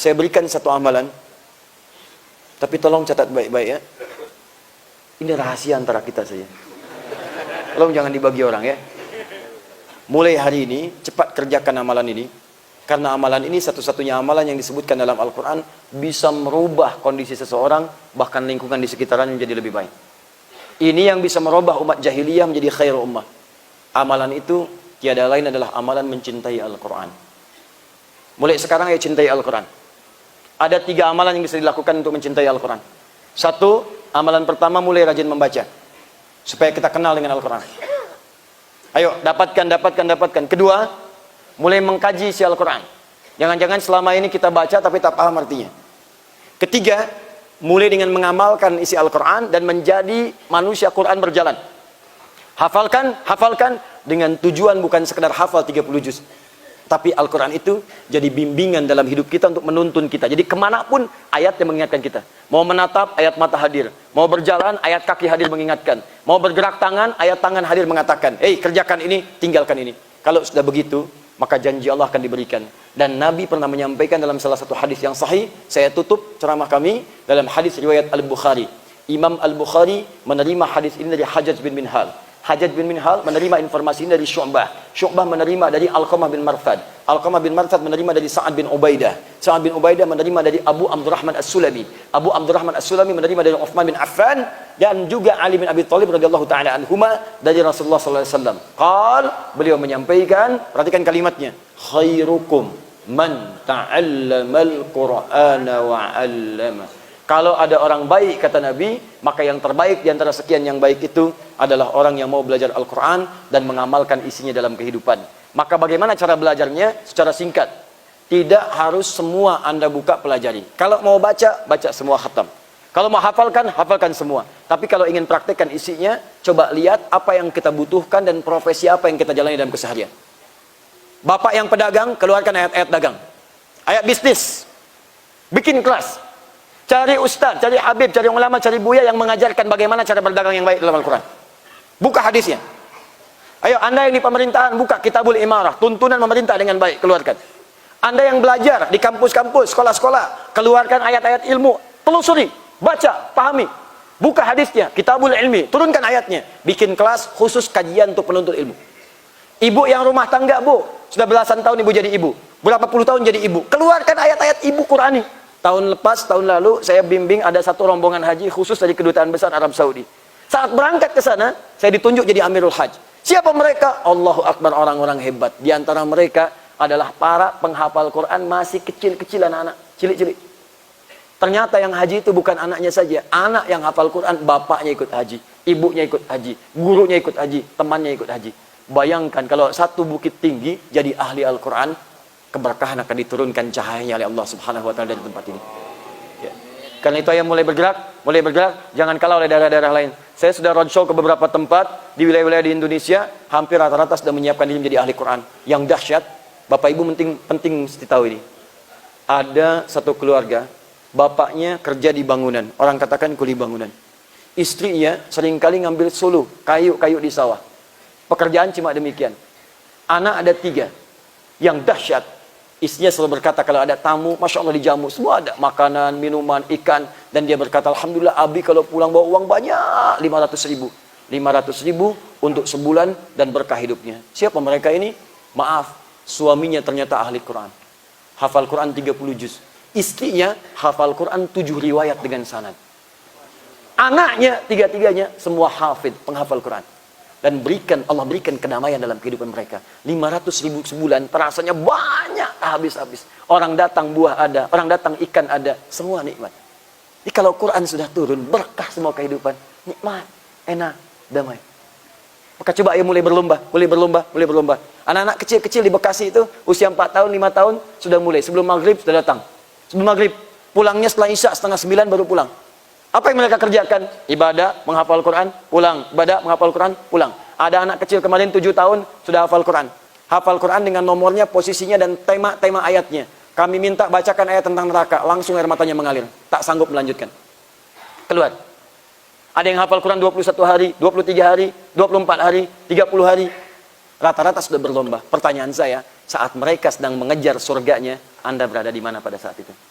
Saya berikan satu amalan, tapi tolong catat baik-baik ya. Ini rahasia antara kita saja. Tolong jangan dibagi orang ya. Mulai hari ini, cepat kerjakan amalan ini. Karena amalan ini satu-satunya amalan yang disebutkan dalam Al-Quran bisa merubah kondisi seseorang, bahkan lingkungan di sekitarnya menjadi lebih baik. Ini yang bisa merubah umat jahiliyah menjadi khairu ummah. Amalan itu tiada lain adalah amalan mencintai Al-Quran. Mulai sekarang ya cintai Al-Quran. Ada 3 amalan yang bisa dilakukan untuk mencintai Al-Quran. 1, amalan pertama mulai rajin membaca. Supaya kita kenal dengan Al-Quran. Ayo, dapatkan. Kedua, mulai mengkaji isi Al-Quran. Jangan-jangan selama ini kita baca tapi tak paham artinya. Ketiga, mulai dengan mengamalkan isi Al-Quran dan menjadi manusia Quran berjalan. Hafalkan dengan tujuan bukan sekedar hafal 30 juz. Tapi Al-Quran itu jadi bimbingan dalam hidup kita untuk menuntun kita. Jadi kemanapun ayat yang mengingatkan kita. Mau menatap, ayat mata hadir. Mau berjalan, ayat kaki hadir mengingatkan. Mau bergerak tangan, ayat tangan hadir mengatakan, kerjakan ini, tinggalkan ini. Kalau sudah begitu, maka janji Allah akan diberikan. Dan Nabi pernah menyampaikan dalam salah satu hadis yang sahih. Saya tutup ceramah kami dalam hadis riwayat Al-Bukhari. Imam Al-Bukhari menerima hadis ini dari Hajjaj bin Minhal. Hajjaj bin Minhal menerima informasi ini dari Syu'bah. Syu'bah menerima dari Alqamah bin Marthad. Alqamah bin Marthad menerima dari Sa'ad bin Ubaidah. Sa'ad bin Ubaidah menerima dari Abu Abdurrahman As-Sulami. Abu Abdurrahman As-Sulami menerima dari Uthman bin Affan dan juga Ali bin Abi Thalib radhiyallahu taala anhuma dari Rasulullah sallallahu alaihi wasallam. Beliau menyampaikan, perhatikan kalimatnya, khairukum man ta'allamal Qur'ana wa 'allama. Kalau ada orang baik, kata Nabi, maka yang terbaik di antara sekian yang baik itu adalah orang yang mau belajar Al-Quran dan mengamalkan isinya dalam kehidupan. Maka bagaimana cara belajarnya? Secara singkat. Tidak harus semua Anda buka pelajari. Kalau mau baca, baca semua khatam. Kalau mau hafalkan, hafalkan semua. Tapi kalau ingin praktekkan isinya, coba lihat apa yang kita butuhkan dan profesi apa yang kita jalani dalam keseharian. Bapak yang pedagang, keluarkan ayat-ayat dagang. Ayat bisnis. Bikin kelas. Cari ustaz, cari habib, cari ulama, cari buya yang mengajarkan bagaimana cara berdagang yang baik dalam Al-Quran. Buka hadisnya. Ayo, Anda yang di pemerintahan, buka Kitabul Imarah, tuntunan pemerintah dengan baik, keluarkan. Anda yang belajar di kampus-kampus, sekolah-sekolah, keluarkan ayat-ayat ilmu, telusuri, baca, pahami. Buka hadisnya, Kitabul Ilmi, turunkan ayatnya. Bikin kelas khusus kajian untuk penuntut ilmu. Ibu yang rumah tangga, Bu, sudah belasan tahun ibu jadi ibu. Berapa puluh tahun jadi ibu. Keluarkan ayat-ayat ibu Qurani. Tahun lalu, saya bimbing ada satu rombongan haji khusus dari Kedutaan Besar Arab Saudi. Saat berangkat ke sana, saya ditunjuk jadi Amirul Hajj. Siapa mereka? Allahu Akbar, orang-orang hebat. Di antara mereka adalah para penghafal Quran masih kecil-kecil, anak-anak, cilik-cilik. Ternyata yang haji itu bukan anaknya saja. Anak yang hafal Quran, bapaknya ikut haji, ibunya ikut haji, gurunya ikut haji, temannya ikut haji. Bayangkan kalau satu bukit tinggi jadi ahli Al-Quran, keberkahan akan diturunkan cahayanya oleh Allah Subhanahu wa taala dari tempat ini. Ya. Karena itu yang mulai bergerak, jangan kalah oleh daerah-daerah lain. Saya sudah roadshow ke beberapa tempat di wilayah-wilayah di Indonesia, hampir rata-rata sudah menyiapkan diri menjadi ahli Quran. Yang dahsyat, Bapak Ibu penting mesti tahu ini. Ada satu keluarga, bapaknya kerja di bangunan, orang katakan kuli bangunan. Istrinya seringkali ngambil suluh, kayu-kayu di sawah. Pekerjaan cuma demikian. Anak ada 3. Yang dahsyat, istrinya selalu berkata kalau ada tamu, Masya Allah dijamu, semua ada makanan, minuman, ikan. Dan dia berkata, Alhamdulillah Abi kalau pulang bawa uang banyak, 500.000. 500.000 untuk sebulan dan berkah hidupnya. Siapa mereka ini? Maaf, suaminya ternyata ahli Quran. Hafal Quran 30 juz. Istrinya hafal Quran 7 riwayat dengan sanad. Anaknya, 3-tiganya semua hafid, penghafal Quran. Dan Allah berikan kedamaian dalam kehidupan mereka. 500.000 sebulan, terasanya banyak, habis-habis. Orang datang buah ada, orang datang ikan ada, semua nikmat. Jadi kalau Quran sudah turun, berkah semua kehidupan. Nikmat, enak, damai. Maka coba ayo mulai berlomba. Anak-anak kecil-kecil di Bekasi itu, usia 4 tahun, 5 tahun, sudah mulai. Sebelum maghrib sudah datang. Sebelum maghrib, pulangnya setelah Isya, 8:30 baru pulang. Apa yang mereka kerjakan? Ibadah, menghafal Quran, pulang. Ibadah, menghafal Quran, pulang. Ada anak kecil kemarin 7 tahun, sudah hafal Quran. Hafal Quran dengan nomornya, posisinya, dan tema-tema ayatnya. Kami minta bacakan ayat tentang neraka. Langsung air matanya mengalir. Tak sanggup melanjutkan. Keluar. Ada yang hafal Quran 21 hari, 23 hari, 24 hari, 30 hari. Rata-rata sudah berlomba. Pertanyaan saya, saat mereka sedang mengejar surganya, Anda berada di mana pada saat itu?